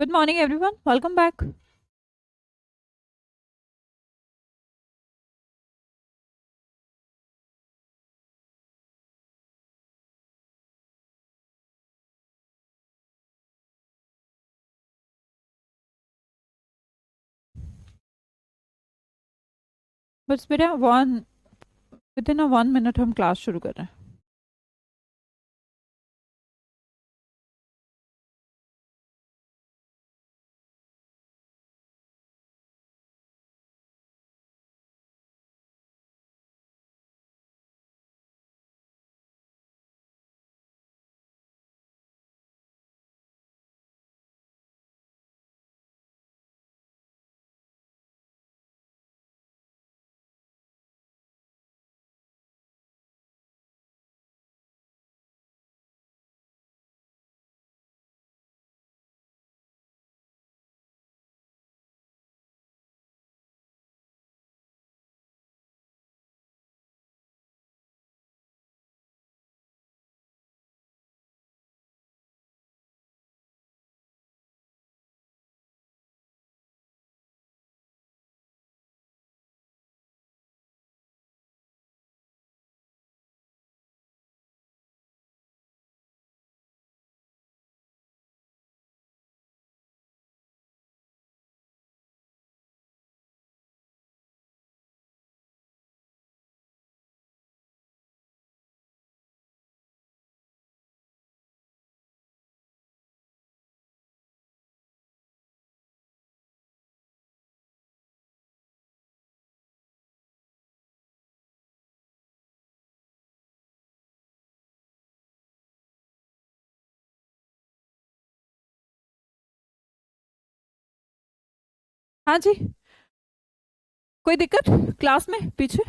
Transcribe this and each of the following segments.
Good morning, everyone. Welcome back. बस बेटा within अ 1 minute हम क्लास शुरू कर रहे हैं. हाँ जी, कोई दिक्कत क्लास में पीछे?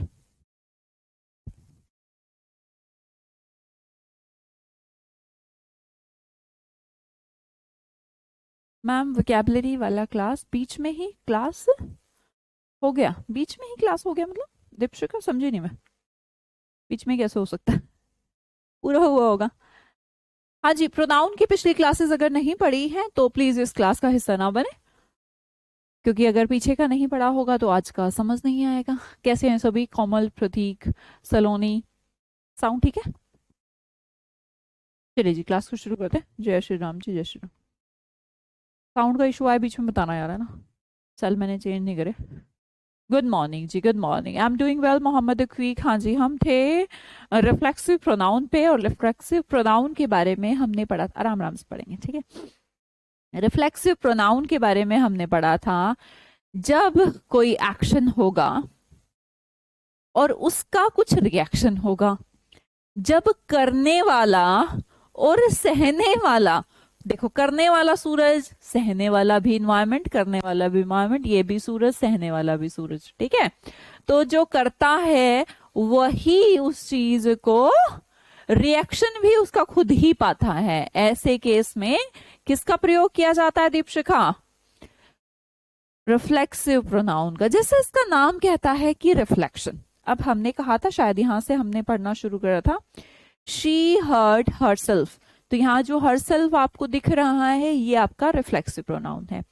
मैम वोकैबुलरी वाला क्लास बीच में ही क्लास हो गया. बीच में ही क्लास हो गया मतलब दीपशिका समझी नहीं मैं. बीच में कैसे हो सकता है? पूरा हुआ होगा. हाँ जी, प्रोनाउन की पिछली क्लासेस अगर नहीं पढ़ी हैं तो प्लीज इस क्लास का हिस्सा ना बने, क्योंकि अगर पीछे का नहीं पढ़ा होगा तो आज का समझ नहीं आएगा. कैसे हैं सभी? कोमल, प्रतीक, सलोनी, साउंड ठीक है? चलिए जी, क्लास को शुरू करते हैं. जय श्री राम जी, जय श्री राम. साउंड का इशू आया बीच में बताना यार, है ना. चल मैंने चेंज नहीं करे. गुड मॉर्निंग जी, good morning. I am doing well Mohammad क्वीक. हाँ जी, हम थे रिफ्लेक्सिव प्रोनाउन पे, और रिफ्लेक्सिव प्रोनाउन के बारे में हमने पढ़ा. आराम आराम से पढ़ेंगे, ठीक है. रिफ्लेक्सिव प्रोनाउन के बारे में हमने पढ़ा था जब कोई एक्शन होगा और उसका कुछ रिएक्शन होगा, जब करने वाला और सहने वाला, देखो करने वाला सूरज, सहने वाला भी इन्वायरमेंट, करने वाला भी इन्वायरमेंट, ये भी सूरज, सहने वाला भी सूरज, ठीक है. तो जो करता है वही उस चीज को रिएक्शन भी उसका खुद ही पाता है. ऐसे केस में किसका प्रयोग किया जाता है दीपशिखा? रिफ्लेक्सिव प्रोनाउन का. जैसे इसका नाम कहता है कि रिफ्लेक्शन. अब हमने कहा था, शायद यहां से हमने पढ़ना शुरू करा था, शी हर्ट हरसेल्फ. तो यहाँ जो हरसेल्फ आपको दिख रहा है ये आपका रिफ्लेक्सिव प्रोनाउन है.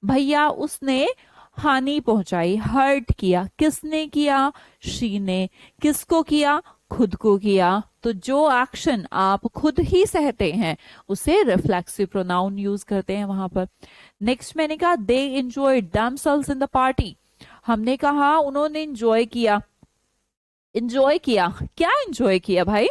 भैया उसने हानि पहुंचाई, हर्ट किया. किसने किया? शी ने. किसको किया? खुद को किया. तो जो एक्शन आप खुद ही सहते हैं उसे रिफ्लेक्सिव प्रोनाउन यूज करते हैं वहां पर. नेक्स्ट मैंने कहा they enjoyed themselves in the party. हमने कहा उन्होंने एंजॉय किया. एंजॉय किया, क्या एंजॉय किया भाई?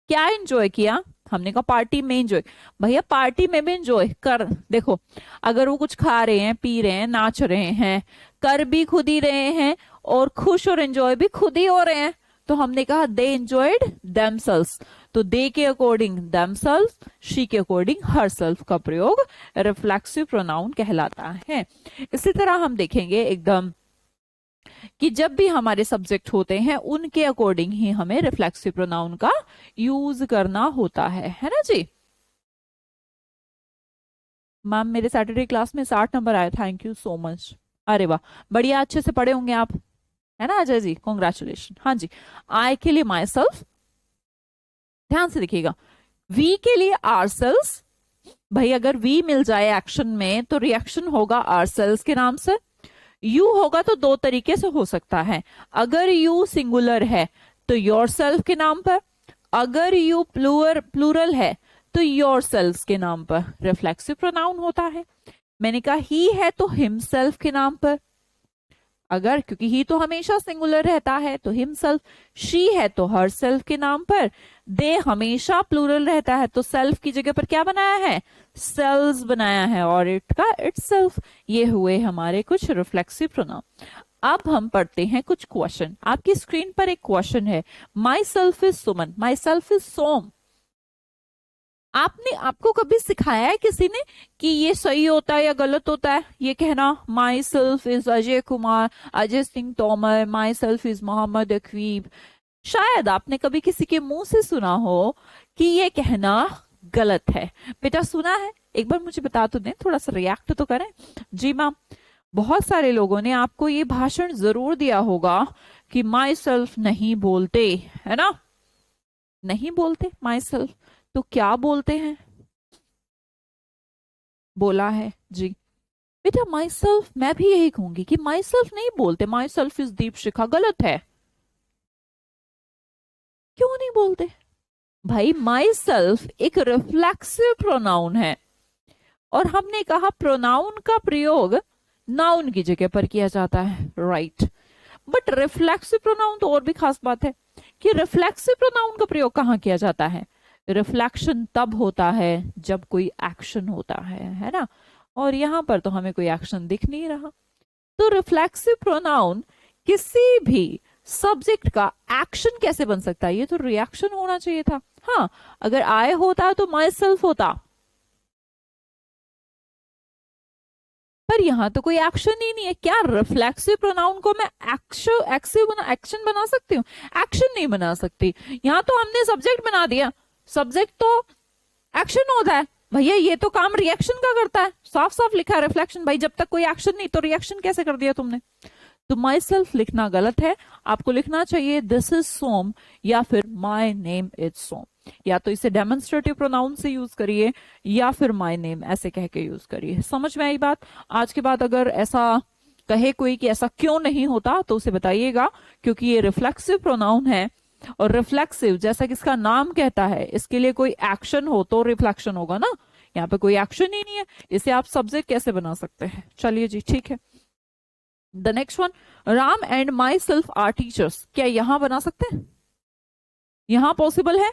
क्या एंजॉय किया? हमने कहा पार्टी में एंजॉय. भैया पार्टी में भी एंजॉय कर. देखो अगर वो कुछ खा रहे हैं, पी रहे हैं, नाच रहे हैं, कर भी खुद ही रहे हैं और खुश और एंजॉय भी खुद ही हो रहे हैं, तो हमने कहा दे एंजॉयड देमसेल्व्स. तो दे के अकॉर्डिंग देमसेल्व्स, शी के अकॉर्डिंग हरसेल्फ का प्रयोग रिफ्लेक्सिव प्रोनाउन कहलाता है. इसी तरह हम देखेंगे एकदम कि जब भी हमारे सब्जेक्ट होते हैं उनके अकॉर्डिंग ही हमें रिफ्लेक्सिव प्रोनाउन का यूज करना होता है ना जी. मैम मेरे सैटरडे क्लास में 60 नंबर आए, थैंक यू सो मच. अरे वाह, बढ़िया, अच्छे से पढ़े होंगे आप, है ना अजय जी? कॉन्ग्रेचुलेशन. हाँ जी, आई के लिए माई सेल्फ, ध्यान से देखिएगा. वी के लिए आर सेल्स, भाई अगर वी मिल जाए एक्शन में तो रिएक्शन होगा आवरसेल्व्स के नाम से। यू होगा तो दो तरीके से हो सकता है, अगर यू सिंगुलर है तो योरसेल्फ के नाम पर, अगर यू प्लूरल है तो योरसेल्व्स के नाम पर रिफ्लेक्सिव प्रोनाउन होता है। मैंने कहा ही है तो हिमसेल्फ के नाम पर, अगर क्योंकि ही तो हमेशा सिंगुलर रहता है तो हिमसेल्फ, शी है तो हरसेल्फ के नाम पर, दे हमेशा प्लूरल रहता है तो सेल्फ की जगह पर क्या बनाया है, सेल्स बनाया है, और इट का इटसेल्फ। ये हुए हमारे कुछ रिफ्लेक्सिव प्रोनाउन। अब हम पढ़ते हैं कुछ क्वेश्चन। आपकी स्क्रीन पर एक क्वेश्चन है, myself is Suman, myself is Som. आपको कभी सिखाया है किसी ने कि ये सही होता है या गलत होता है ये कहना? Myself is Ajay Kumar, Ajay Singh Tomar, myself is Mohammad Aqib. शायद आपने कभी किसी के मुंह से सुना हो कि ये कहना गलत है। बेटा सुना है? एक बार मुझे बता तो दें, थोड़ा सा रिएक्ट तो करें। जी मैम, बहुत सारे लोगों ने आपको ये भाषण जरूर दिया होगा कि माई सेल्फ नहीं बोलते, है ना? नहीं बोलते माई सेल्फ, तो क्या बोलते हैं? बोला है जी बेटा माई सेल्फ, मैं भी यही कहूंगी कि माई सेल्फ नहीं बोलते, माई सेल्फ इज दीपशिखा, गलत है। क्यों नहीं बोलते? भाई माई सेल्फ एक रिफ्लेक्सिव प्रोनाउन है, और हमने कहा प्रोनाउन का प्रयोग नाउन की जगह पर किया जाता है, राइट। बट रिफ्लेक्सिव प्रोनाउन तो और भी खास बात है कि रिफ्लेक्सिव प्रोनाउन का प्रयोग कहाँ किया जाता है? रिफ्लेक्शन तब होता है जब कोई एक्शन होता है ना? और यहां पर तो हमें कोई एक्शन दिख नहीं रहा, तो रिफ्लेक्सिव प्रोनाउन किसी भी सब्जेक्ट का एक्शन कैसे बन सकता है? ये तो रिएक्शन होना चाहिए था। हाँ, अगर आई होता तो माई सेल्फ होता, पर यहां तो कोई एक्शन ही नहीं है। क्या रिफ्लेक्सिव प्रोनाउन को मैं एक्शन बना सकती हूँ? एक्शन नहीं बना सकती। यहां तो हमने सब्जेक्ट बना दिया, सब्जेक्ट तो एक्शन होता है भैया, ये तो काम रिएक्शन का करता है। साफ साफ लिखा है रिफ्लेक्शन, भाई जब तक कोई एक्शन नहीं तो रिएक्शन कैसे कर दिया तुमने? तो माई सेल्फ लिखना गलत है, आपको लिखना चाहिए दिस इज सोम या फिर माई नेम इज सोम। या तो इसे डेमोन्स्ट्रेटिव प्रोनाउन से यूज करिए या फिर माई नेम ऐसे कह के यूज करिए। समझ में आई बात? आज के बाद अगर ऐसा कहे कोई कि ऐसा क्यों नहीं होता तो उसे बताइएगा, क्योंकि ये रिफ्लेक्सिव प्रोनाउन है, और रिफ्लेक्सिव जैसा कि इसका नाम कहता है, इसके लिए कोई एक्शन हो तो रिफ्लेक्शन होगा ना। यहाँ पे कोई एक्शन ही नहीं है, इसे आप सब्जेक्ट कैसे बना सकते हैं? चलिए जी ठीक है। The next one, Ram and myself are teachers. क्या यहां बना सकते हैं? यहां पॉसिबल है?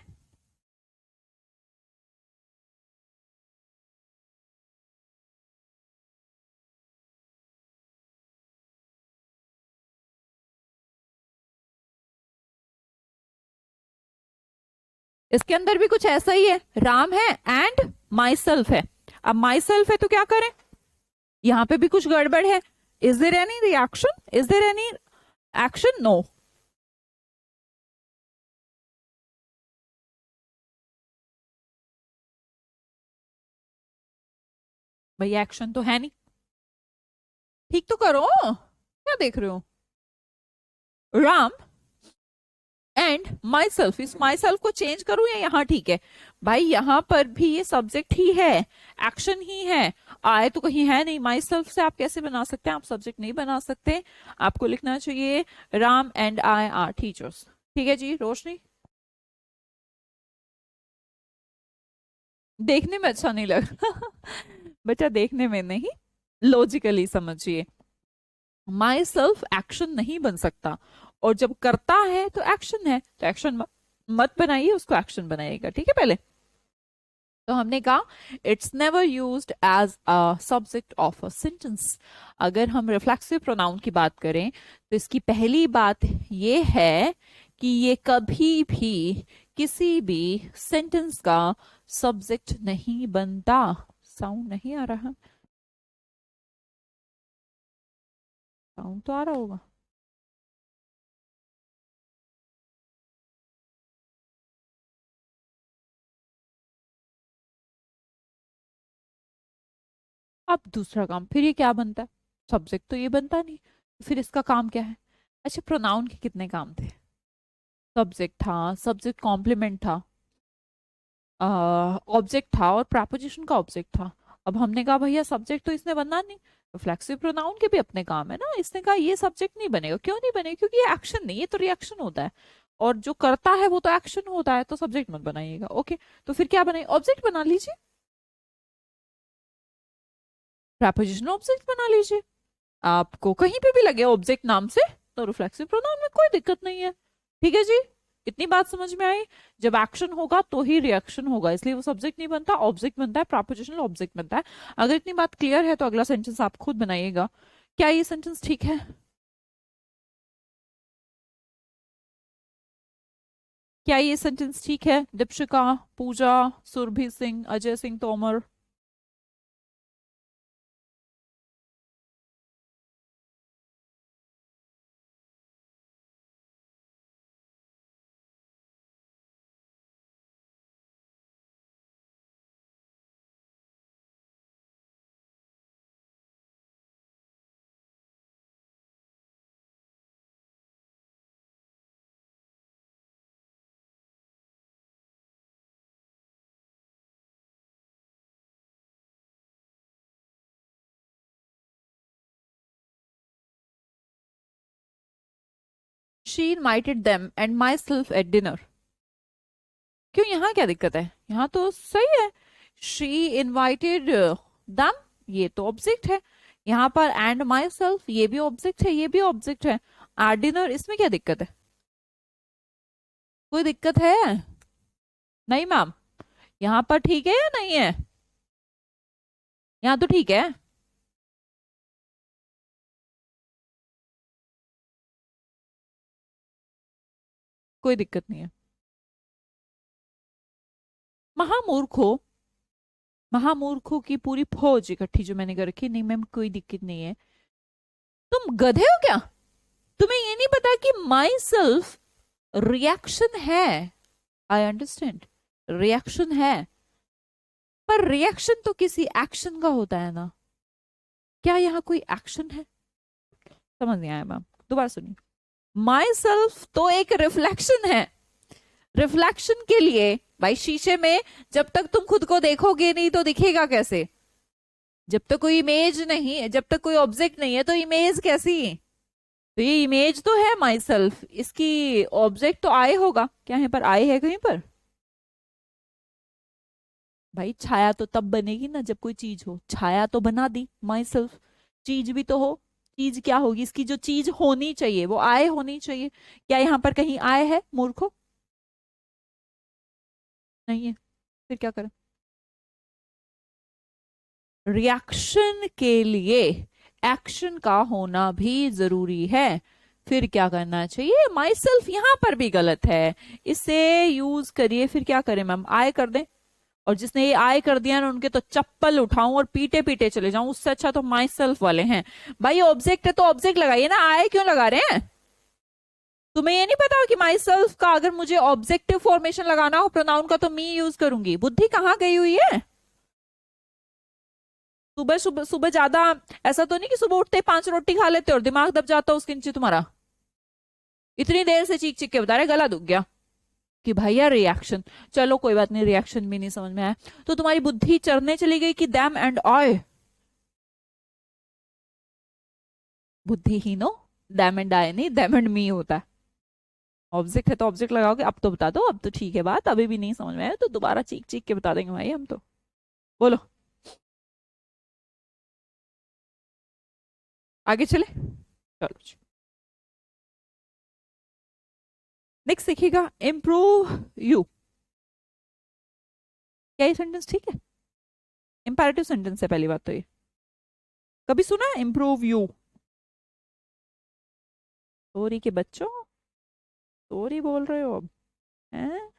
इसके अंदर भी कुछ ऐसा ही है, राम है एंड माई सेल्फ है। अब माई सेल्फ है तो क्या करें? यहां पे भी कुछ गड़बड़ है। Is there any reaction? Is there any action? No. भाई एक्शन तो है नहीं, ठीक तो करो, क्या देख रहे हो? राम एंड माई सेल्फ, इस माई सेल्फ को चेंज करूं या यहाँ ठीक है? भाई यहाँ पर भी ये सब्जेक्ट ही है, एक्शन ही है, आए तो कहीं है नहीं। माई सेल्फ से आप कैसे बना सकते हैं? आप सब्जेक्ट नहीं बना सकते। आपको लिखना चाहिए Ram and I R teachers. ठीक है जी। रोशनी, देखने में अच्छा नहीं लग रहा बच्चा, देखने में नहीं, लॉजिकली समझिए। माई सेल्फ एक्शन नहीं बन सकता, और जब करता है तो एक्शन है, तो एक्शन मत बनाइए, उसको एक्शन बनाइएगा। ठीक है? पहले तो हमने कहा it's never used as a subject of a sentence. अगर हम रिफ्लेक्सिव प्रोनाउन की बात करें तो इसकी पहली बात ये है कि ये कभी भी किसी भी सेंटेंस का सब्जेक्ट नहीं बनता। साउंड नहीं आ रहा? साउंड तो आ रहा होगा। अब दूसरा काम, फिर ये क्या बनता है? सब्जेक्ट तो ये बनता नहीं, फिर इसका काम क्या है? अच्छा, प्रोनाउन के कितने काम थे? सब्जेक्ट था, सब्जेक्ट कॉम्प्लीमेंट था, ऑब्जेक्ट था और प्रपोजिशन का ऑब्जेक्ट था। अब हमने कहा भैया सब्जेक्ट तो इसने बनना नहीं, रिफ्लेक्सिव प्रोनाउन के भी अपने काम है ना। इसने कहा ये सब्जेक्ट नहीं बनेगा। क्यों नहीं बनेगा? क्योंकि ये एक्शन नहीं, ये तो रिएक्शन होता है, और जो करता है वो तो एक्शन होता है, तो सब्जेक्ट मत बनाइएगा। ओके, तो फिर क्या बनाइए? ऑब्जेक्ट बना लीजिए, प्रपोजिशनल ऑब्जेक्ट बना लीजिए। आपको कहीं पे भी लगे ऑब्जेक्ट नाम से तो रिफ्लेक्सिव प्रोनाउन में कोई दिक्कत नहीं है। ठीक है जी, इतनी बात समझ में आई? जब एक्शन होगा तो ही रिएक्शन होगा, इसलिए वो सब्जेक्ट नहीं बनता, ऑब्जेक्ट बनता है, प्रपोजिशनल ऑब्जेक्ट बनता है। अगर इतनी बात क्लियर है तो अगला सेंटेंस आप खुद बनाइएगा। क्या ये सेंटेंस ठीक है? क्या ये सेंटेंस ठीक है? Deepshikha, Pooja, Surbhi Singh, Ajay Singh Tomar. She invited them and myself at dinner. क्यों, यहाँ क्या दिक्कत है? यहाँ तो सही है। शी इनवाइटेड दम, ये तो ऑब्जेक्ट है। यहाँ पर एंड माई सेल्फ, ये भी ऑब्जेक्ट है, ये भी ऑब्जेक्ट है। एट डिनर, इसमें क्या दिक्कत है? कोई दिक्कत है? नहीं मैम, यहाँ पर ठीक है या नहीं है? यहाँ तो ठीक है। कोई दिक्कत नहीं है। महामूर्खों, महामूर्खों की पूरी फौज इकट्ठी जो मैंने कर रखी। नहीं मैम, कोई दिक्कत नहीं है। तुम गधे हो क्या? तुम्हें ये नहीं पता कि माई सेल्फ रिएक्शन है? आई अंडरस्टैंड, रिएक्शन है, पर रिएक्शन तो किसी एक्शन का होता है ना। क्या यहाँ कोई एक्शन है? समझ नहीं आया मैम, दोबारा सुनिए। माई सेल्फ तो एक रिफ्लेक्शन है। रिफ्लेक्शन के लिए भाई शीशे में जब तक तुम खुद को देखोगे नहीं तो दिखेगा कैसे? जब तक कोई इमेज नहीं है, जब तक कोई ऑब्जेक्ट नहीं है तो इमेज कैसी? तो ये इमेज तो है माई सेल्फ, इसकी ऑब्जेक्ट तो आई होगा। क्या यहाँ पर आई है कहीं पर? भाई छाया तो तब बनेगी ना जब कोई चीज हो। छाया तो बना दी माई सेल्फ, चीज भी तो हो। चीज क्या होगी? इसकी जो चीज होनी चाहिए वो आय होनी चाहिए। क्या यहाँ पर कहीं आय है मूर्खो? नहीं है। फिर क्या करें? रिएक्शन के लिए एक्शन का होना भी जरूरी है। फिर क्या करना चाहिए? माई सेल्फ यहाँ पर भी गलत है, इसे यूज करिए। फिर क्या करें मैम? आय कर दें। और जिसने ये आय कर दिया ना उनके तो चप्पल उठाऊं और पीटे पीटे चले जाऊं, उससे अच्छा तो माई सेल्फ वाले हैं। भाई ऑब्जेक्ट है तो ऑब्जेक्ट लगाइए ना, आय क्यों लगा रहे हैं? तुम्हें ये नहीं पता कि माई सेल्फ का अगर मुझे ऑब्जेक्टिव फॉर्मेशन लगाना हो प्रोनाउन का तो मी यूज करूंगी? बुद्धि कहाँ गई हुई है? सुबह सुबह सुबह ज्यादा ऐसा तो नहीं कि सुबह उठते 5 रोटी खा लेते और दिमाग दब जाता उसके नीचे तुम्हारा? इतनी देर से चीख चीख के बता रहे गला दुख गया कि भैया रिएक्शन। चलो कोई बात नहीं, रिएक्शन भी नहीं समझ में आया तो तुम्हारी बुद्धि चरने चली गई कि दैम एंड ऑय। बुद्धिहीनो, दैम एंड आई नहीं, दैम एंड मी होता है। ऑब्जेक्ट है तो ऑब्जेक्ट लगाओगे। अब तो बता दो, अब तो ठीक है बात। अभी भी नहीं समझ में आया तो दोबारा चीख चीख के बता देंगे भाई हम तो। बोलो, आगे चले? चलो जी। नेक्स्ट देखिएगा, इम्प्रूव यू। क्या ये सेंटेंस ठीक है? इंपैरेटिव सेंटेंस है पहली बात तो ये। कभी सुना है इम्प्रूव यू? सॉरी के बच्चों, सॉरी बोल रहे हो अब? हैं?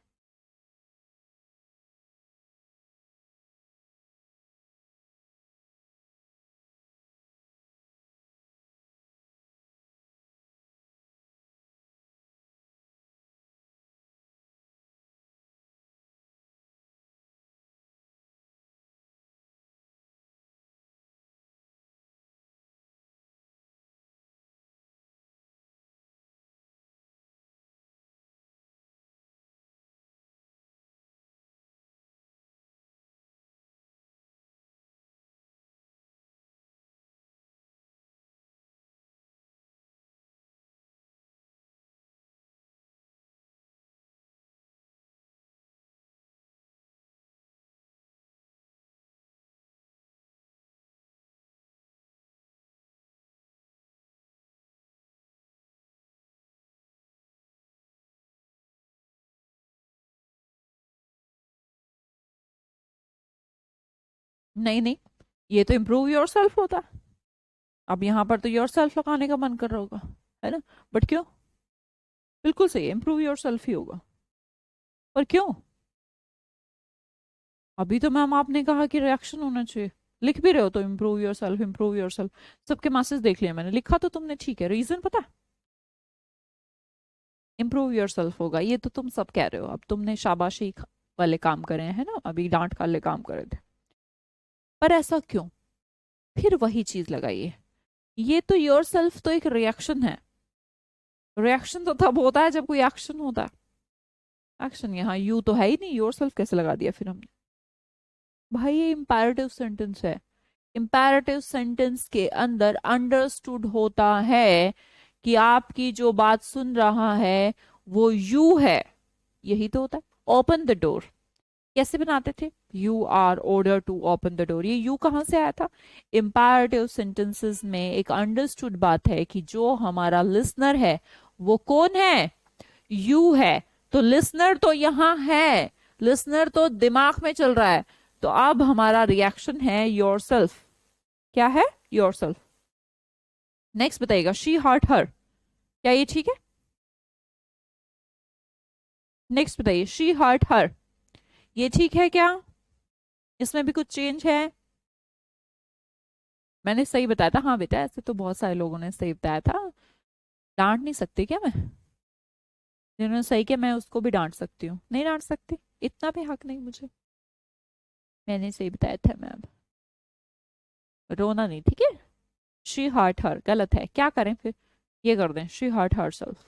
नहीं नहीं, ये तो इम्प्रूव योर सेल्फ होता है। अब यहाँ पर तो योर सेल्फ लगाने का मन कर रहा होगा, है ना? बट क्यों? बिल्कुल सही है, इम्प्रूव योर सेल्फ ही होगा। पर क्यों? अभी तो मैम आपने कहा कि रिएक्शन होना चाहिए। लिख भी रहे हो तो improve your self, improve your self. सबके मैसेज देख लिया मैंने, लिखा तो तुमने ठीक है, रीजन पता है? इम्प्रूव योर सेल्फ होगा, ये तो तुम सब कह रहे हो। अब तुमने शाबाशी वाले काम करे हैं ना, अभी डांट वाले काम करे थे। पर ऐसा क्यों? फिर वही चीज लगाइए, ये तो योर सेल्फ तो एक रिएक्शन है। रिएक्शन तो तब होता है जब कोई एक्शन होता है। एक्शन यहाँ यू तो है ही नहीं, योर सेल्फ कैसे लगा दिया फिर हमने? भाई ये इंपैरेटिव सेंटेंस है। इंपैरेटिव सेंटेंस के अंदर अंडरस्टूड होता है कि आपकी जो बात सुन रहा है वो यू है। यही तो होता है। ओपन द डोर कैसे बनाते थे? You are order to open the door. ये यू कहां से आया था? इंपैरेटिव सेंटेंसेस में एक अंडरस्टूड बात है कि जो हमारा लिसनर है वो कौन है? यू है। तो लिसनर तो यहां है, लिसनर तो दिमाग में चल रहा है। तो अब हमारा रिएक्शन है योर सेल्फ। क्या है? Your self. नेक्स्ट बताइएगा, शी हर्ट हर, क्या ये ठीक है? नेक्स्ट बताइए, शी हर्ट हर, ये ठीक है क्या? इसमें भी कुछ चेंज है? मैंने सही बताया था? हाँ बेटा, ऐसे तो बहुत सारे लोगों ने सही बताया था। डांट नहीं सकती क्या मैं? जिन्होंने सही किया मैं उसको भी डांट सकती हूँ? नहीं डांट सकती, इतना भी हक नहीं मुझे। मैंने सही बताया था मैम, रोना नहीं, ठीक है? शी हर्ट हर गलत है, क्या करें फिर? ये कर दें, शी हर्ट हर सेल्फ।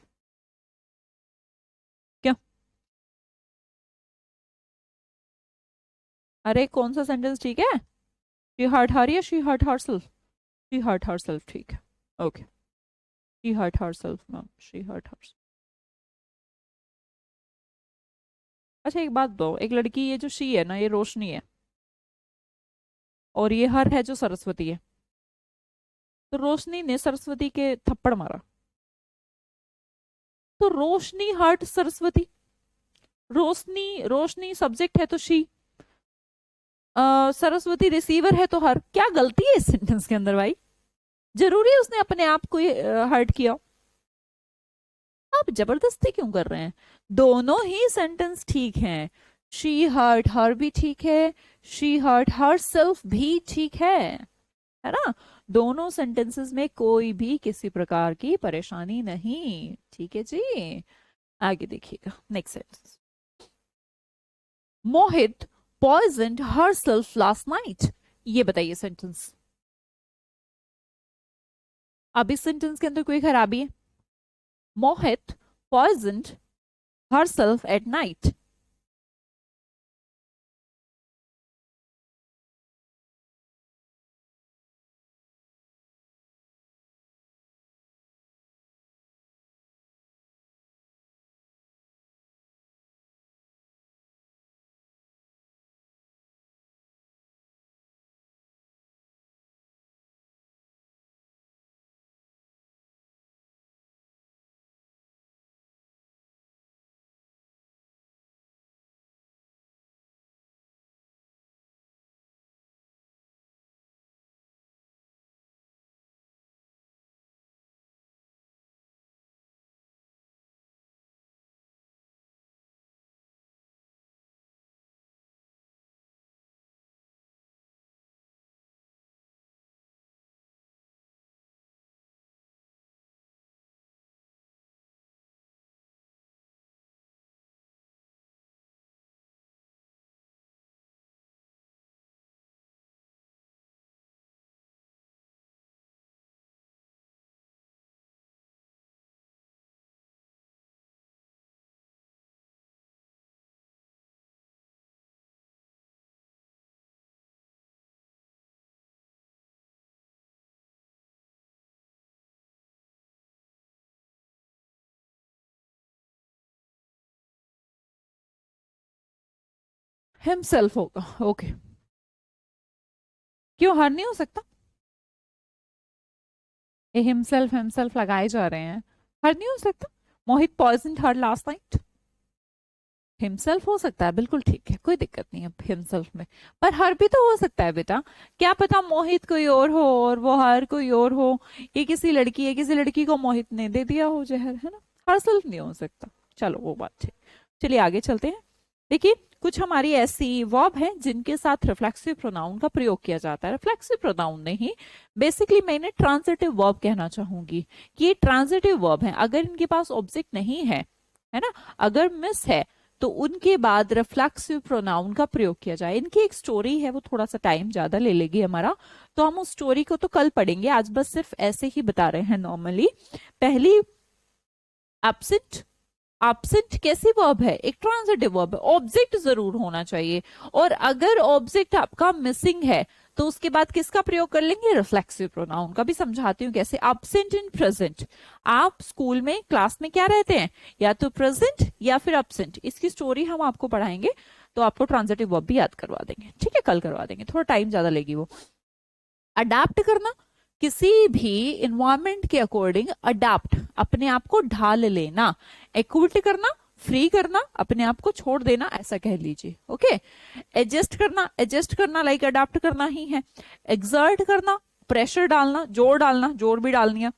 क्यों? अरे कौन सा सेंटेंस ठीक है? शी हर्ट हर या she hurt herself? She hurt herself ठीक है। Okay, she hurt herself ma'am, she hurt her. अच्छा एक बात दो, एक लड़की, ये जो शी है ना, ये रोशनी है, और ये हर है जो सरस्वती है। तो रोशनी ने सरस्वती के थप्पड़ मारा, तो रोशनी हर्ट सरस्वती। रोशनी, रोशनी सब्जेक्ट है तो शी, सरस्वती रिसीवर है तो हर। क्या गलती है इस सेंटेंस के अंदर भाई? जरूरी है उसने अपने आप को हर्ट किया? आप जबरदस्ती क्यों कर रहे हैं? दोनों ही सेंटेंस ठीक हैं। शी हर्ट हर भी ठीक है, शी हर्ट हर सेल्फ भी ठीक है ना? दोनों सेंटेंसेस में कोई भी किसी प्रकार की परेशानी नहीं, ठीक है जी। आगे देखिएगा, नेक्स्ट सेंटेंस। मोहित पॉइजन्ड हरसेल्फ लास्ट नाइट, ये बताइए सेंटेंस। अब इस सेंटेंस के अंदर कोई खराबी है? मोहित पॉइजन्ड हरसेल्फ एट नाइट। हिमसेल्फ होगा, ओके। क्यों हर नहीं हो सकता? ये हिमसेल्फ हिमसेल्फ लगाए जा रहे हैं, हर नहीं हो सकता? मोहित poison her last night. Himself हो सकता है, बिल्कुल ठीक है, कोई दिक्कत नहीं है हिमसेल्फ में, पर हर भी तो हो सकता है बेटा। क्या पता मोहित कोई और हो और वो हर कोई और हो, ये किसी लड़की है, किसी लड़की को मोहित ने दे दिया हो जहर, है ना। हर सेल्फ नहीं हो सकता। चलो वो बात ठीक। चलिए आगे चलते हैं। देखिए कुछ हमारी ऐसी वर्ब है जिनके साथ रिफ्लेक्सिव प्रोनाउन का प्रयोग किया जाता है। रिफ्लेक्सिव प्रोनाउन नहीं, बेसिकली मैं ट्रांजिटिव वर्ब कहना चाहूंगी कि ये ट्रांजिटिव वर्ब है। अगर इनके पास ऑब्जेक्ट नहीं है ना, अगर मिस है, तो उनके बाद रिफ्लेक्सिव प्रोनाउन का प्रयोग किया जाए। इनकी एक स्टोरी है, वो थोड़ा सा टाइम ज्यादा ले लेगी हमारा, तो हम उस स्टोरी को तो कल पढ़ेंगे, आज बस सिर्फ ऐसे ही बता रहे हैं नॉर्मली। पहली एब्सेंट। एब्सेंट कैसी वर्ब है, एक ट्रांजिटिव वर्ब है, ऑब्जेक्ट जरूर होना चाहिए। और अगर ऑब्जेक्ट आपका मिसिंग है तो उसके बाद किसका प्रयोग कर लेंगे, रिफ्लेक्सिव प्रोनाउन का। भी समझाती हूँ कैसे। एब्सेंट इन प्रेजेंट, आप स्कूल में क्लास में क्या रहते हैं, या तो प्रेजेंट या फिर एब्सेंट। इसकी स्टोरी हम आपको पढ़ाएंगे, तो आपको ट्रांजिटिव वर्ब भी याद करवा देंगे, ठीक है, कल करवा देंगे, थोड़ा टाइम ज्यादा लेगी वो। अडाप्ट करना, किसी भी इन्वायरमेंट के अकॉर्डिंग अडाप्ट, अपने आप को ढाल लेना। एक्विट करना, फ्री करना, अपने आप को छोड़ देना, ऐसा कह लीजिए। ओके। एडजस्ट करना लाइक अडाप्ट करना ही है। एक्सर्ट करना, प्रेशर डालना, जोर भी डालनी है।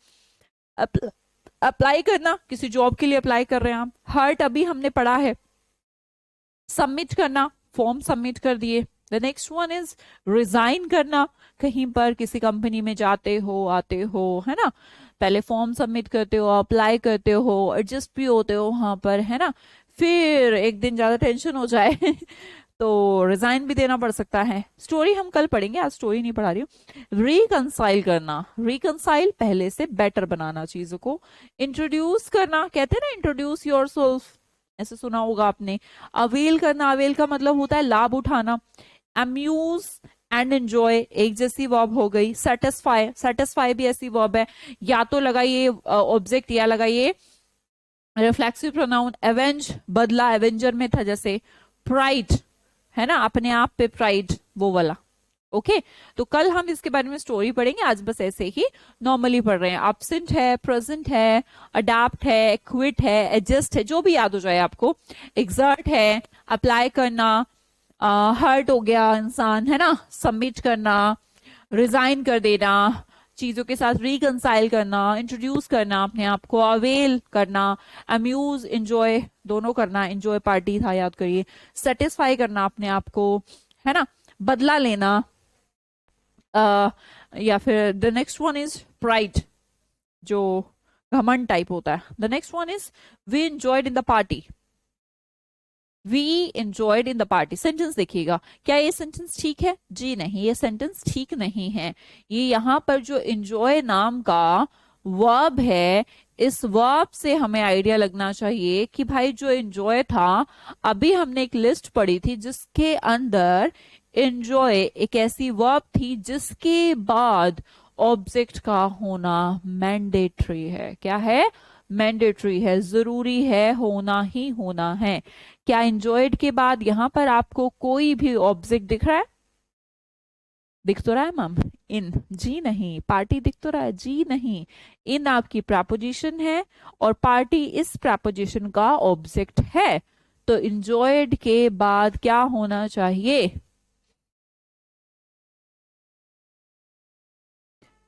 अप्लाई करना, किसी जॉब के लिए अप्लाई कर रहे हैं आप। हर्ट अभी हमने पढ़ा है। सबमिट करना, फॉर्म सबमिट कर दिए। The next one is resign करना, कहीं पर किसी कंपनी में जाते हो आते हो, है ना, पहले फॉर्म सबमिट करते हो, अप्लाई करते हो, एडजस्ट भी होते हो वहां पर, है ना, फिर एक दिन ज्यादा टेंशन हो जाए तो रिजाइन भी देना पड़ सकता है। स्टोरी हम कल पढ़ेंगे, आज स्टोरी नहीं पढ़ा रही हूँ। रिकंसाइल करना, रिकंसाइल पहले से बेटर बनाना चीजों को। इंट्रोड्यूस करना, कहते हैं ना इंट्रोड्यूस योर सेल्फ, ऐसे सुना होगा आपने। अवेल करना, अवेल का मतलब होता है लाभ उठाना। अम्यूज एंड एंजॉय एक जैसी वर्ब हो गई। सेटिस्फाई, सेटिस्फाई भी ऐसी वर्ब है, या तो लगाइए ऑब्जेक्ट या लगाइए रिफ्लेक्सिव प्रोनाउन। एवेंज, बदला, एवेंजर में था जैसे। प्राइड, है ना, अपने आप पे प्राइड, वो वाला। ओके। तो कल हम इसके बारे में स्टोरी पढ़ेंगे, आज बस ऐसे ही नॉर्मली पढ़ रहे हैं। एब्सेंट है, प्रेजेंट है, अडाप्ट है, क्विट है, एडजस्ट है, जो भी याद हो जाए आपको। एग्जर्ट है, अप्लाई करना, हर्ट हो गया इंसान, है ना, सबमिट करना, रिजाइन कर देना, चीजों के साथ रिकंसाइल करना, इंट्रोड्यूस करना अपने आप को, अवेल करना, अम्यूज, एंजॉय, दोनों करना, एंजॉय पार्टी था याद करिए। सेटिस्फाई करना अपने आप को, है ना, बदला लेना, या फिर the next one is pride, जो घमंड टाइप होता है। The next one is we enjoyed in the party, we enjoyed in the party. Sentence देखिएगा, क्या ये सेंटेंस ठीक है, जी नहीं, ये सेंटेंस ठीक नहीं है। ये यहाँ पर जो एंजॉय नाम का वर्ब है, इस वर्ब से हमें आइडिया लगना चाहिए कि भाई जो एंजॉय था, अभी हमने एक लिस्ट पढ़ी थी जिसके अंदर एंजॉय एक ऐसी वर्ब थी जिसके बाद ऑब्जेक्ट का होना मैंडेटरी है। क्या है, मैंडेटरी है, जरूरी है, होना ही होना है। क्या एंजॉयड के बाद यहां पर आपको कोई भी ऑब्जेक्ट दिख रहा है, दिख तो रहा है मैम, इन, जी नहीं। पार्टी दिख तो रहा है, जी नहीं। इन आपकी प्रपोजिशन है और पार्टी इस प्रपोजिशन का ऑब्जेक्ट है। तो एंजॉयड के बाद क्या होना चाहिए,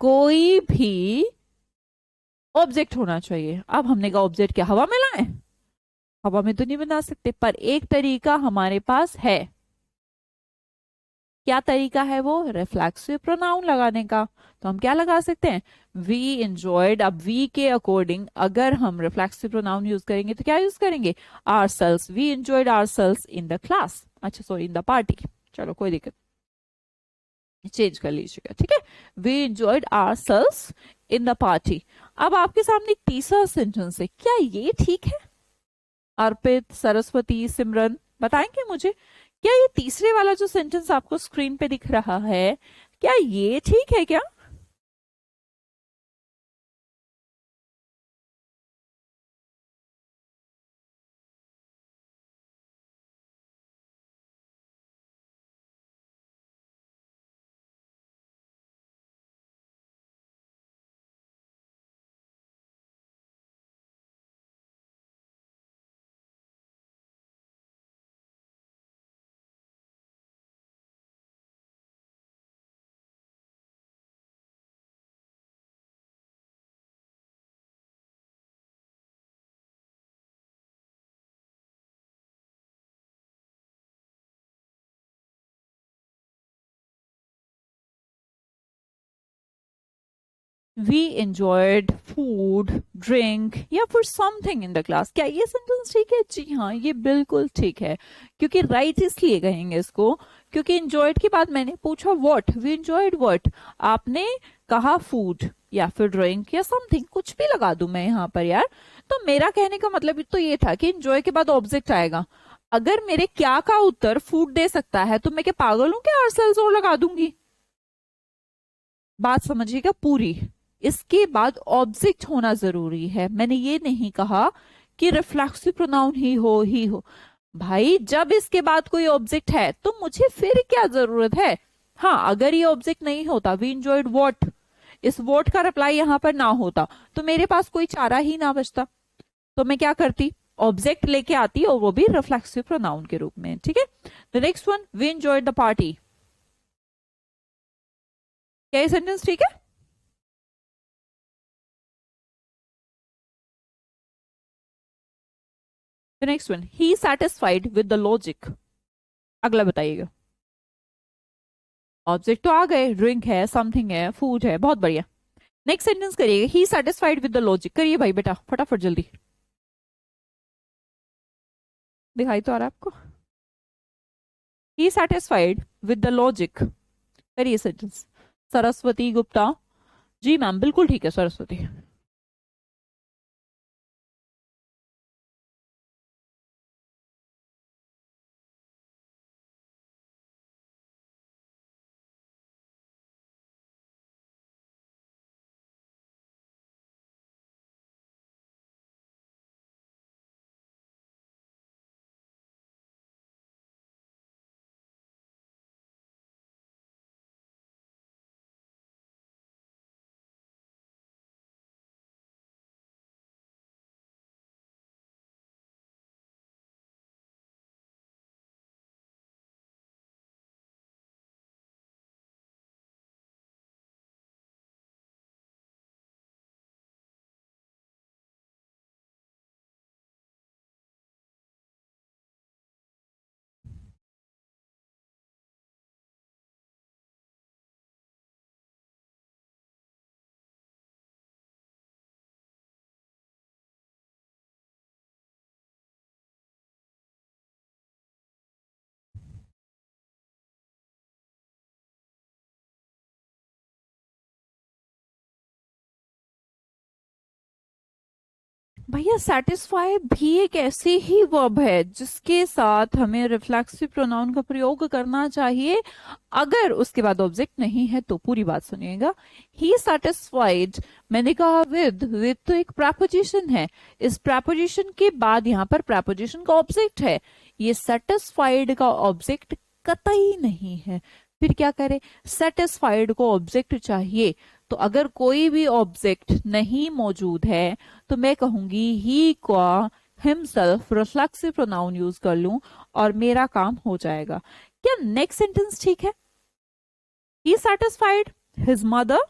कोई भी ऑब्जेक्ट होना चाहिए। अब हमने कहा ऑब्जेक्ट क्या हवा में लाए, हवा में तो नहीं बना सकते, पर एक तरीका हमारे पास है। क्या तरीका है वो, रिफ्लेक्सिव प्रोनाउन लगाने का। तो हम क्या लगा सकते हैं, वी एंजॉयड। अब वी के अकॉर्डिंग अगर हम रिफ्लेक्सिव प्रोनाउन यूज करेंगे तो क्या यूज करेंगे, ourselves, we enjoyed ourselves in the class, अच्छा सॉरी इन द पार्टी। चलो कोई दिक्कत, चेंज कर लीजिएगा, ठीक है। We enjoyed ourselves in the party. अब आपके सामने एक तीसरा सेंटेंस है, क्या ये ठीक है, अर्पित, सरस्वती, सिमरन, बताएंगे मुझे, क्या ये तीसरे वाला जो सेंटेंस आपको स्क्रीन पे दिख रहा है, क्या ये ठीक है क्या। वी एंजॉयड फूड ड्रिंक या फिर समथिंग इन द क्लास। क्या ये सेंटेंस ठीक है? जी हाँ, ये बिल्कुल ठीक है। क्योंकि राइट इसलिए कहेंगे इसको क्योंकि एंजॉयड के बाद मैंने पूछा व्हाट, वी एंजॉयड व्हाट, आपने कहा फूड या फिर ड्रिंक या समथिंग, कुछ भी लगा दूं मैं यहाँ पर यार। तो मेरा कहने का मतलब तो ये था कि एंजॉय के बाद ऑब्जेक्ट आएगा। अगर मेरे क्या का उत्तर फूड दे सकता है तो मैं क्या पागल हूं क्या ourselves और लगा दूंगी? बात समझिएगा पूरी। इसके बाद ऑब्जेक्ट होना जरूरी है। मैंने ये नहीं कहा कि रिफ्लेक्सिव प्रोनाउन ही हो। भाई जब इसके बाद कोई ऑब्जेक्ट है तो मुझे फिर क्या जरूरत है? हाँ, अगर ये ऑब्जेक्ट नहीं होता, वी एंजॉयड वॉट, इस वॉट का रिप्लाई यहां पर ना होता तो मेरे पास कोई चारा ही ना बचता। तो मैं क्या करती? ऑब्जेक्ट लेके आती और वो भी रिफ्लेक्सिव प्रोनाउन के रूप में। ठीक है। The next one, we enjoyed the party. क्या ये सेंटेंस ठीक है? The next one, he satisfied with the logic. अगला बताइएगा। ऑब्जेक्ट तो आ गए, ड्रिंक है, समथिंग है, फूड है, बहुत बढ़िया। नेक्स्ट सेंटेंस करिएगा, ही सेटिस्फाइड विद द लॉजिक। करिए भाई बेटा फटाफट जल्दी। दिखाई तो आ रहा है आपको? ही सेटिस्फाइड विद द लॉजिक। करिए सेंटेंस। सरस्वती गुप्ता। जी मैम बिल्कुल ठीक है सरस्वती। भैया सेटिस्फाई भी एक ऐसी ही वर्ब है जिसके साथ हमें रिफ्लेक्सिव प्रोनाउन का प्रयोग करना चाहिए। अगर उसके बाद ऑब्जेक्ट नहीं है तो पूरी बात सुनिएगा। ही सेटिस्फाइड, मैंने कहा विद तो एक प्रेपोजिशन है। इस प्रेपोजिशन के बाद यहाँ पर प्रेपोजिशन का ऑब्जेक्ट है। ये सेटिस्फाइड का ऑब्जेक्ट कतई नहीं है। फिर क्या करें? सेटिस्फाइड को ऑब्जेक्ट चाहिए। तो अगर कोई भी ऑब्जेक्ट नहीं मौजूद है तो मैं कहूंगी ही का हिमसेल्फ रिफ्लेक्सिव प्रोनाउन यूज कर लूं और मेरा काम हो जाएगा। क्या नेक्स्ट सेंटेंस ठीक है? ही सेटिस्फाइड हिज मदर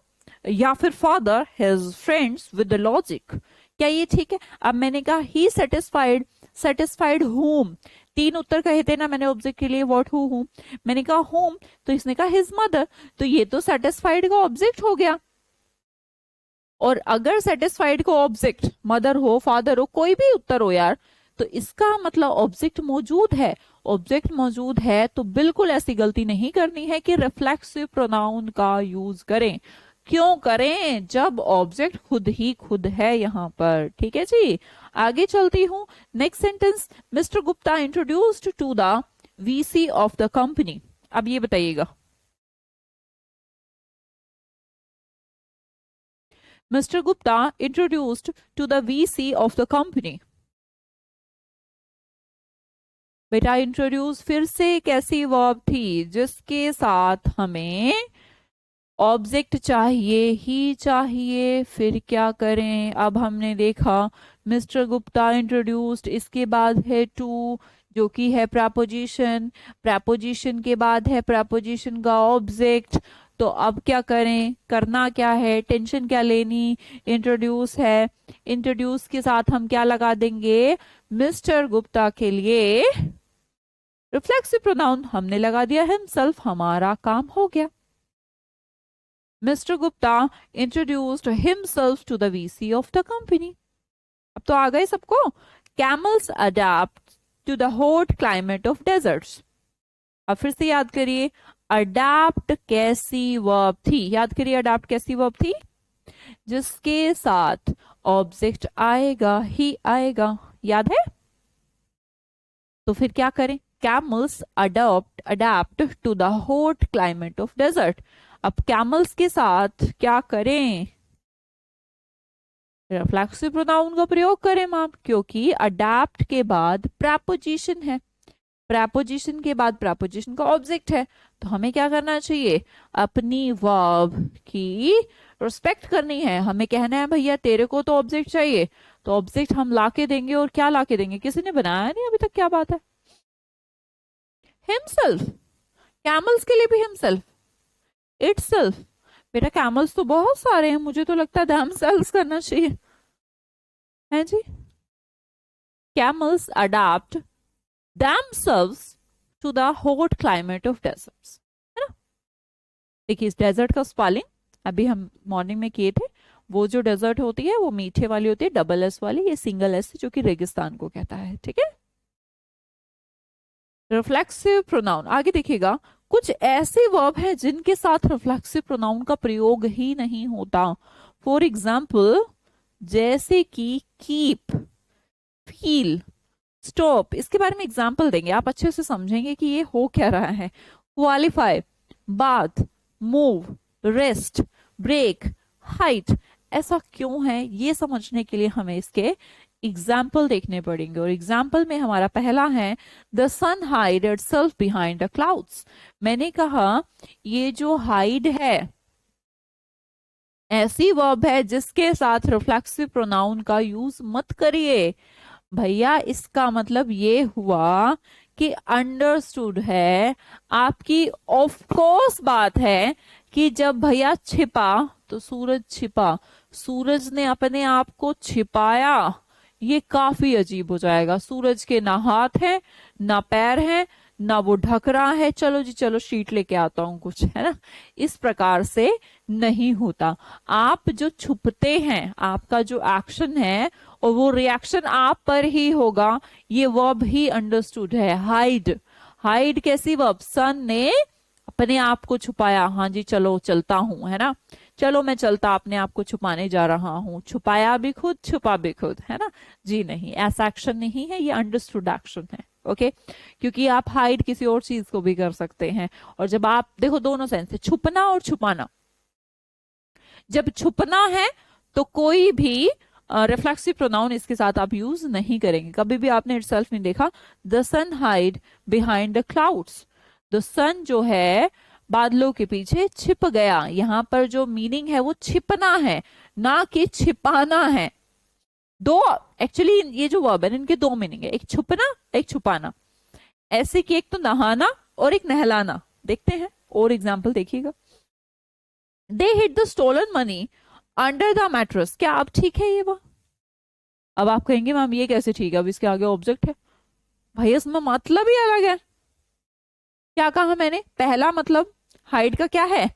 या फिर father his friends with the logic. क्या ये ठीक है? अब मैंने कहा ही सेटिस्फाइड, सेटिस्फाइड होम, तीन उत्तर कहे थे ना मैंने ऑब्जेक्ट के लिए, व्हाट हूं। मैंने कहा होम तो इसने कहा हिज मदर, तो ये तो सेटिस्फाइड का ऑब्जेक्ट हो गया। और अगर सेटिस्फाइड को ऑब्जेक्ट मदर हो फादर हो कोई भी उत्तर हो यार, तो इसका मतलब ऑब्जेक्ट मौजूद है। ऑब्जेक्ट मौजूद है तो बिल्कुल ऐसी गलती नहीं करनी है कि रिफ्लेक्सिव प्रोनाउन का यूज करें। क्यों करें जब ऑब्जेक्ट खुद ही खुद है यहाँ पर। ठीक है जी, आगे चलती हूं। Next sentence, mister Gupta introduced to the VC of the company. अब ये बताइएगा, Mr. Gupta introduced to the VC of the company. बेटा इंट्रोड्यूस फिर से एक ऐसी वर्ब थी जिसके साथ हमें ऑब्जेक्ट चाहिए ही चाहिए। फिर क्या करें? अब हमने देखा मिस्टर गुप्ता इंट्रोड्यूस्ड, इसके बाद है टू जो कि है प्रपोजिशन, प्रपोजिशन के बाद है प्रपोजिशन का ऑब्जेक्ट। तो अब क्या करें? करना क्या है? टेंशन क्या लेनी? इंट्रोड्यूस है, इंट्रोड्यूस के साथ हम क्या लगा देंगे? मिस्टर गुप्ता के लिए रिफ्लेक्सिव प्रोनाउन हमने लगा दिया हिमसेल्फ, हमारा काम हो गया। Mister Gupta introduced himself to the VC of the company. अब तो आ गए सबको। Camels adapt to the hot climate of deserts. अब फिर से याद करिए, अडेप्ट कैसी वर्ब थी? याद करिए, अडेप्ट कैसी वर्ब थी? जिसके साथ ऑब्जेक्ट आएगा ही आएगा, याद है? तो फिर क्या करें? Camels adapt to the hot climate of desert. अब कैमल्स के साथ क्या करें? रिफ्लेक्सिव प्रोनाउन का प्रयोग करें मैम, क्योंकि अडेप्ट के बाद प्रेपोजिशन है, प्रेपोजिशन के बाद प्रेपोजिशन का ऑब्जेक्ट है। तो हमें क्या करना चाहिए? अपनी वर्ब की रिस्पेक्ट करनी है। हमें कहना है भैया तेरे को तो ऑब्जेक्ट चाहिए, तो ऑब्जेक्ट हम लाके देंगे। और क्या लाके देंगे? किसी ने बनाया नहीं अभी तक, क्या बात है? हिमसेल्फ। कैमल्स के लिए भी हिमसेल्फ, इटसेल्फ। बेटा कैमल्स तो बहुत सारे हैं, मुझे तो लगता है themselves करना चाहिए, है जी? Camels adapt themselves to the hot climate of deserts, है ना? देखिए इस डेजर्ट का स्पेलिंग अभी हम मॉर्निंग में किए थे। वो जो डेजर्ट होती है वो मीठे वाली होती है, डबल एस वाली, ये सिंगल एस जो कि रेगिस्तान को कहता है, ठीक है? रिफ्लेक्सिव प्रोनाउन आगे देखिएगा। कुछ ऐसे वर्ब हैं जिनके साथ रिफ्लेक्सिव प्रोनाउन का प्रयोग ही नहीं होता। फॉर एग्जाम्पल, जैसे कि कीप, फील, स्टॉप। इसके बारे में एग्जाम्पल देंगे, आप अच्छे से समझेंगे कि ये हो क्या रहा है। Qualify, bath, move, rest, break, height. ऐसा क्यों है, ये समझने के लिए हमें इसके एग्जाम्पल देखने पड़ेंगे। और एग्जाम्पल में हमारा पहला है the sun hide itself behind the clouds. मैंने कहा ये जो हाइड है ऐसी वर्ब है जिसके साथ रिफ्लेक्सिव प्रोनाउन का यूज मत करिए भैया। इसका मतलब ये हुआ कि अंडरस्टूड है आपकी। ऑफ कोर्स बात है कि जब भैया छिपा तो सूरज छिपा, सूरज ने अपने आप को छिपाया, ये काफी अजीब हो जाएगा। सूरज के ना हाथ है ना पैर है ना वो ढक रहा है, चलो जी चलो शीट लेके आता हूं कुछ, है ना? इस प्रकार से नहीं होता। आप जो छुपते हैं, आपका जो एक्शन है और वो रिएक्शन आप पर ही होगा, ये वर्ब ही अंडरस्टूड है। हाइड, हाइड कैसी वर्ब? सन ने अपने आप को छुपाया, हाँ जी चलो चलता हूं, है ना? चलो मैं चलता अपने आप को छुपाने जा रहा हूं। छुपाया भी खुद, छुपा भी खुद, है ना? जी नहीं, ऐसा एक्शन नहीं है, ये अंडरस्टूड एक्शन है। ओके, क्योंकि आप हाइड किसी और चीज को भी कर सकते हैं। और जब आप देखो दोनों सेंस है, छुपना और छुपाना। जब छुपना है तो कोई भी रिफ्लेक्सिव प्रोनाउन इसके साथ आप यूज नहीं करेंगे। कभी भी आपने इटसेल्फ नहीं देखा the sun hide behind the clouds. The sun जो है बादलों के पीछे छिप गया। यहां पर जो मीनिंग है वो छिपना है, ना कि छिपाना है। दो, एक्चुअली ये जो वर्ब है इनके दो मीनिंग है, एक छुपना एक छुपाना। ऐसे कि एक तो नहाना और एक नहलाना। देखते हैं और एग्जाम्पल देखिएगा। They hid the stolen money under the mattress. क्या अब ठीक है ये बात? अब आप कहेंगे मैम ये कैसे ठीक है, अब इसके आगे ऑब्जेक्ट है। भाई इसमें मतलब ही अलग है। क्या कहा मैंने? पहला मतलब हाइड का क्या है?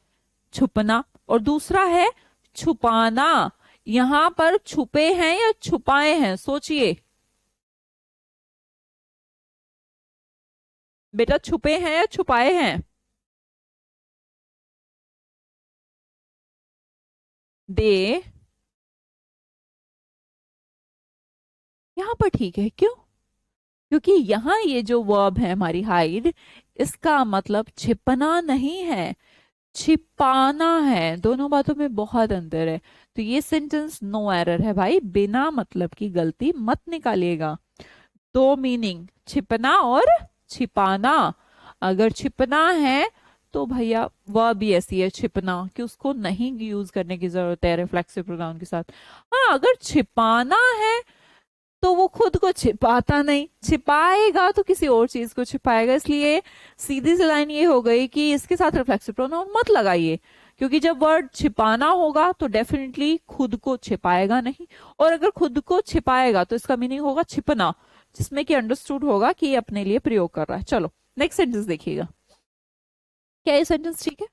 छुपना, और दूसरा है छुपाना। यहां पर छुपे हैं या छुपाए हैं, सोचिए बेटा, छुपे हैं या छुपाए हैं? दे, यहां पर ठीक है, क्यों? क्योंकि यहाँ ये जो वर्ब है हमारी हाइड, इसका मतलब छिपना नहीं है, छिपाना है। दोनों बातों में बहुत अंतर है। तो ये सेंटेंस नो एरर है भाई, बिना मतलब की गलती मत निकालिएगा। दो मीनिंग, छिपना और छिपाना। अगर छिपना है तो भैया वर्ब भी ऐसी है छिपना कि उसको नहीं यूज करने की जरूरत है रिफ्लेक्सिव प्रोनाउन के साथ। हाँ, अगर छिपाना है तो वो खुद को छिपाता नहीं, छिपाएगा तो किसी और चीज को छिपाएगा। इसलिए सीधी सी लाइन ये हो गई कि इसके साथ रिफ्लेक्सिव प्रोनाउन मत लगाइए, क्योंकि जब वर्ड छिपाना होगा तो डेफिनेटली खुद को छिपाएगा नहीं, और अगर खुद को छिपाएगा तो इसका मीनिंग होगा छिपना, जिसमें कि अंडरस्टूड होगा कि ये अपने लिए प्रयोग कर रहा है। चलो नेक्स्ट सेंटेंस देखिएगा। क्या ये सेंटेंस ठीक है?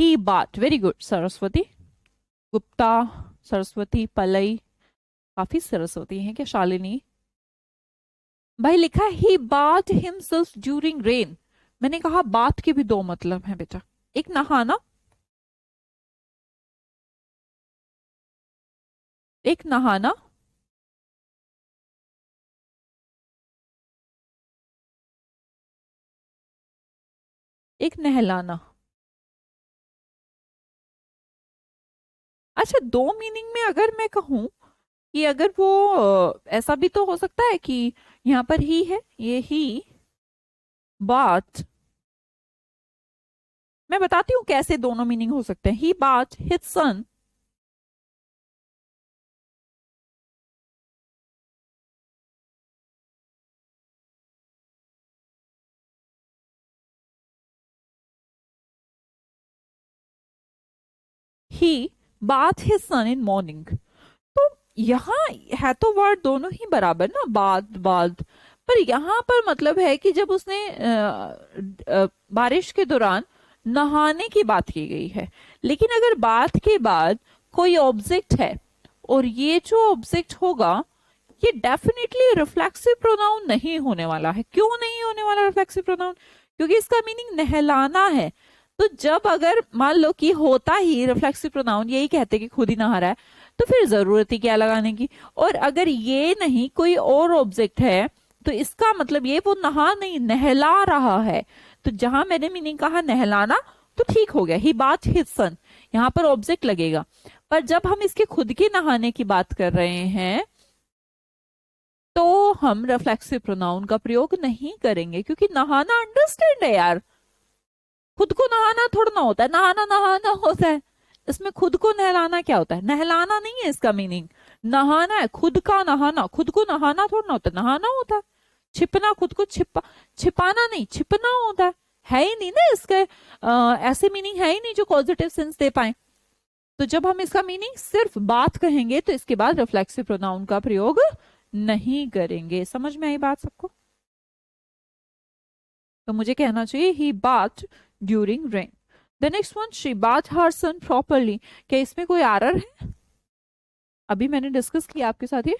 ही बात, वेरी गुड सरस्वती, गुप्ता, सरस्वती, पलई, काफी सरस्वती हैं क्या, शालिनी भाई लिखा ही बाथ हिमसेल्फ ड्यूरिंग रेन। मैंने कहा बात के भी दो मतलब हैं बेटा, एक नहाना, एक नहाना, एक नहलाना। अच्छा, दो मीनिंग में अगर मैं कहूं कि अगर वो ऐसा भी तो हो सकता है कि यहाँ पर ही है, ये ही बात, मैं बताती हूँ कैसे दोनों मीनिंग हो सकते हैं। ही बात his son, he bath his son in morning. तो यहाँ है तो वर्ड दोनों ही बराबर ना, बाद बाद, पर यहाँ पर मतलब है कि जब उसने बारिश के दौरान नहाने की बात की गई है, लेकिन अगर बात के बाद कोई ऑब्जेक्ट है और ये जो ऑब्जेक्ट होगा ये डेफिनेटली रिफ्लेक्सिव प्रोनाउन नहीं होने वाला है। क्यों नहीं होने वाला रिफ्लेक्सिव प्रोनाउन? क्योंकि इसका मीनिंग नहलाना है। तो जब अगर मान लो कि होता ही रिफ्लेक्सिव प्रोनाउन यही कहते कि खुद ही नहा रहा है, तो फिर जरूरत ही क्या लगाने की। और अगर ये नहीं कोई और ऑब्जेक्ट है तो इसका मतलब ये वो नहा नहीं नहला रहा है। तो जहां मैंने मीनिंग कहा नहलाना तो ठीक हो गया, ही बात हिज सन, यहाँ पर ऑब्जेक्ट लगेगा। पर जब हम इसके खुद के नहाने की बात कर रहे हैं तो हम रिफ्लेक्सिव प्रोनाउन का प्रयोग नहीं करेंगे, क्योंकि नहाना अंडरस्टैंड है यार, खुद को नहाना थोड़ा ना होता है, नहाना नहाना होता है। इसमें खुद को नहलाना क्या होता है? नहलाना नहीं है इसका मीनिंग, नहाना है, खुद का नहाना, खुद को नहाना थोड़ा ना होता है, नहाना होता है। छिपना, खुद को छिपाना नहीं, छिपना होता है ही नहीं ना इसके ऐसे मीनिंग है ही नहीं जो पॉजिटिव सेंस दे पाए। तो जब हम इसका मीनिंग सिर्फ बात कहेंगे तो इसके बाद रिफ्लेक्सिव प्रोनाउन का प्रयोग नहीं करेंगे। समझ में आई बात सबको? तो मुझे कहना चाहिए he bath during rain. The next one, she bath her son properly. क्या इसमें कोई एरर है? अभी मैंने डिस्कस किया आपके साथ ये,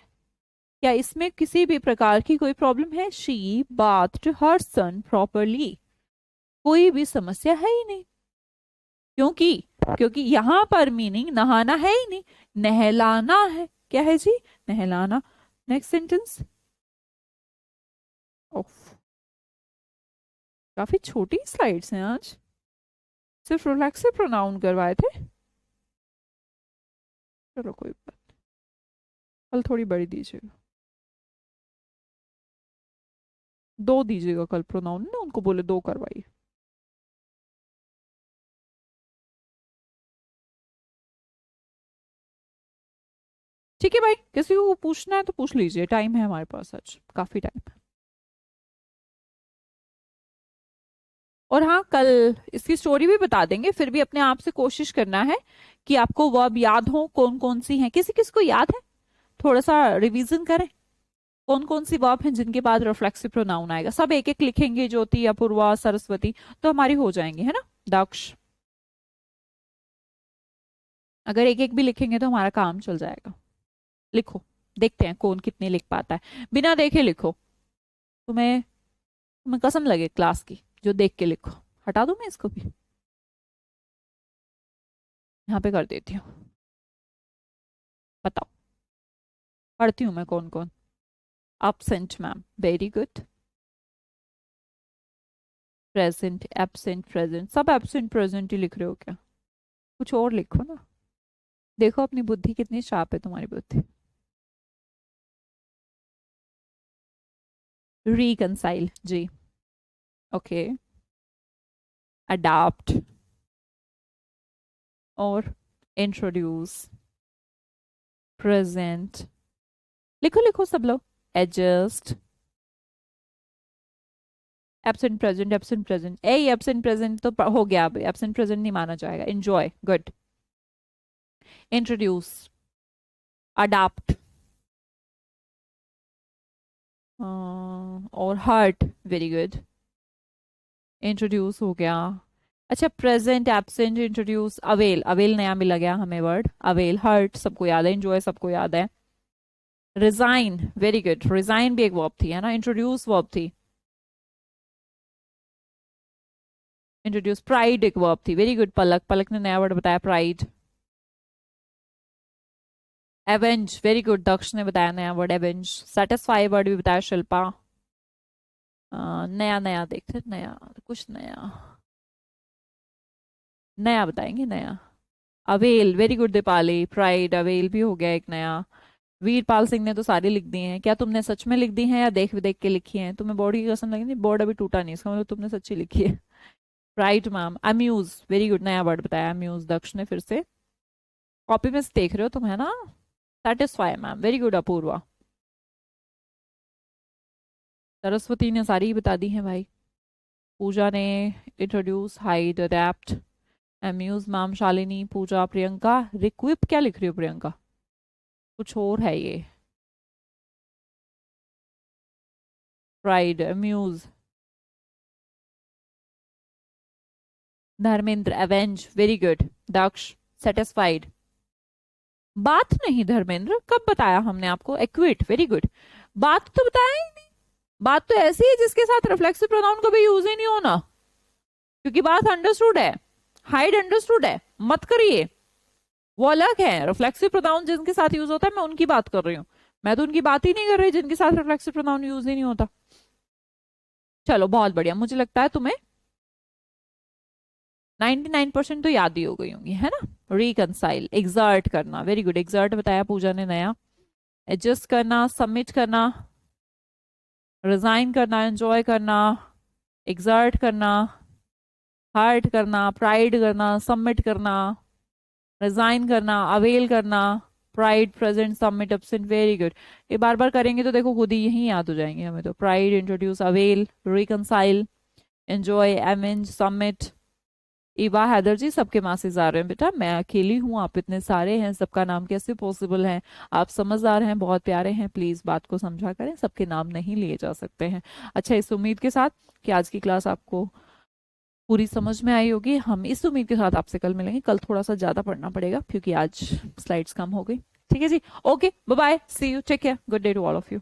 क्या इसमें किसी भी प्रकार की कोई प्रॉब्लम है? शी बाथ्ड हर सन प्रॉपरली, कोई भी समस्या है ही नहीं। क्योंकि क्योंकि यहां पर मीनिंग नहाना है ही नहीं, नहलाना है। क्या है जी? नहलाना। Next sentence. ओफ, काफी छोटी स्लाइड्स हैं आज, सिर्फ रिफ्लेक्सिव प्रोनाउन करवाए थे। चलो कोई बात, कल थोड़ी बड़ी दीजिएगा, दो दीजिएगा कल प्रोनाउन ना, उनको बोले दो करवाइए। ठीक है भाई, किसी को पूछना है तो पूछ लीजिए, टाइम है हमारे पास, आज काफी टाइम है। और हाँ, कल इसकी स्टोरी भी बता देंगे, फिर भी अपने आप से कोशिश करना है कि आपको वर्ब याद हो कौन कौन सी हैं। किसी किसी को याद है? थोड़ा सा रिवीजन करें, कौन कौन सी वर्ब हैं जिनके बाद रिफ्लेक्सिव प्रोनाउन आएगा। सब एक एक लिखेंगे, ज्योति, अपूर्वा, सरस्वती, तो हमारी हो जाएंगी, है ना। दक्ष, अगर एक एक भी लिखेंगे तो हमारा काम चल जाएगा। लिखो, देखते हैं कौन कितने लिख पाता है, बिना देखे लिखो। तुम्हें तुम्हें कसम लगे क्लास की, जो देख के लिखो। हटा दूं मैं इसको भी, यहाँ पे कर देती हूँ। बताओ, पढ़ती हूँ मैं कौन कौन। absent ma'am, very good. Present, absent, present, सब एब्सेंट प्रेजेंट ही लिख रहे हो क्या? कुछ और लिखो ना। देखो अपनी बुद्धि कितनी शार्प है, तुम्हारी बुद्धि। रिकंसाइल जी, ओके। अडाप्ट और इंट्रोड्यूस, प्रेजेंट, लिखो लिखो सब लोग। Adjust, absent present, absent present, ए एब्सेंट प्रेजेंट तो हो गया, अब एब्सेंट प्रेजेंट नहीं माना जाएगा। Enjoy, good. इंट्रोड्यूस, अडाप्ट और हर्ट, वेरी गुड। इंट्रोड्यूस हो गया, अच्छा, present absent introduce, avail, avail नया मिला गया हमें वर्ड, अवेल, हर्ट सबको याद है, एंजॉय सबको याद है, रिजाइन, वेरी गुड, रिजाइन भी एक वर्ब थी है ना, इंट्रोड्यूस वर्ब थी, इंट्रोड्यूस, प्राइड एक वर्ब थी, वेरी गुड पलक, पलक ने नया वर्ड बताया प्राइड, एवेंज, वेरी गुड, दक्ष ने बताया नया वर्ड एवेंज, सेटिस्फाई वर्ड भी बताया शिल्पा, नया नया देखते, नया कुछ नया, नया बताएंगे नया, avail, very good Deepali, pride, avail भी हो गया एक नया, वीरपाल सिंह ने तो सारी लिख दी हैं, क्या तुमने सच में लिख दी हैं या देख देख के लिखी हैं, तुम्हें बोर्ड की कसम लगी, नहीं बोर्ड अभी टूटा नहीं, इसका मतलब तुमने सच्ची लिखी है, right ma'am, amuse, very good, नया वर्ड बताया अम्यूज, दक्ष ने फिर से, कॉपी में से देख रहे हो तुम है ना, satisfy ma'am, very good Apoorva, Saraswati ने सारी ही बता दी हैं भाई, पूजा ने introduce, hide, adept, amuse ma'am, Shalini, Pooja, Priyanka, रिक्विप क्या लिख रही हो प्रियंका, कुछ और है ये, pride, amuse, Dharmendra, avenge, very good, Daksh, satisfied, बात नहीं धर्मेंद्र, कब बताया हमने आपको, एक्विट, वेरी गुड, बात तो बताया ही नहीं, बात तो ऐसी है जिसके साथ रिफ्लेक्सिव प्रोनाउन कभी यूज ही नहीं होना, क्योंकि बात अंडरस्टूड है, हाइड अंडरस्टूड है, मत करिए, वो अलग है, रिफ्लेक्सिव प्रोनाउन जिनके साथ यूज होता है मैं उनकी बात कर रही हूँ, मैं तो उनकी बात ही नहीं कर रही जिनके साथ रिफ्लेक्सिव प्रोनाउन यूज ही नहीं होता। चलो बहुत बढ़िया, मुझे लगता है तुम्हें 99% तो याद ही हो गई होंगी है ना, रिकंसाइल, एग्जर्ट करना, वेरी गुड, एग्जर्ट बताया पूजा ने नया, एडजस्ट करना, सबमिट करना, रिजाइन करना, एंजॉय करना, एग्जर्ट करना, हार्ट करना, प्राइड करना, सबमिट करना, रिजाइन करना, अवेल करना, pride, present, submit, absent, very good, ये बार बार करेंगे तो देखो खुद ही यही याद हो जाएंगे हमें, तो pride, introduce, avail, reconcile, enjoy, avenge, submit, Eva, Haider ji सबके मैसेज आ रहे हैं बेटा, मैं अकेली हूँ, आप इतने सारे हैं, सबका नाम कैसे पॉसिबल है, आप समझदार हैं, बहुत प्यारे हैं, प्लीज बात को समझा करें, सबके नाम नहीं लिए जा सकते हैं। अच्छा, इस उम्मीद के साथ कि आज की क्लास आपको पूरी समझ में आई होगी, हम इस उम्मीद के साथ आपसे कल मिलेंगे, कल थोड़ा सा ज्यादा पढ़ना पड़ेगा क्योंकि आज स्लाइड्स कम हो गई, ठीक है जी, okay bye bye, see you, take care, good day to all of you.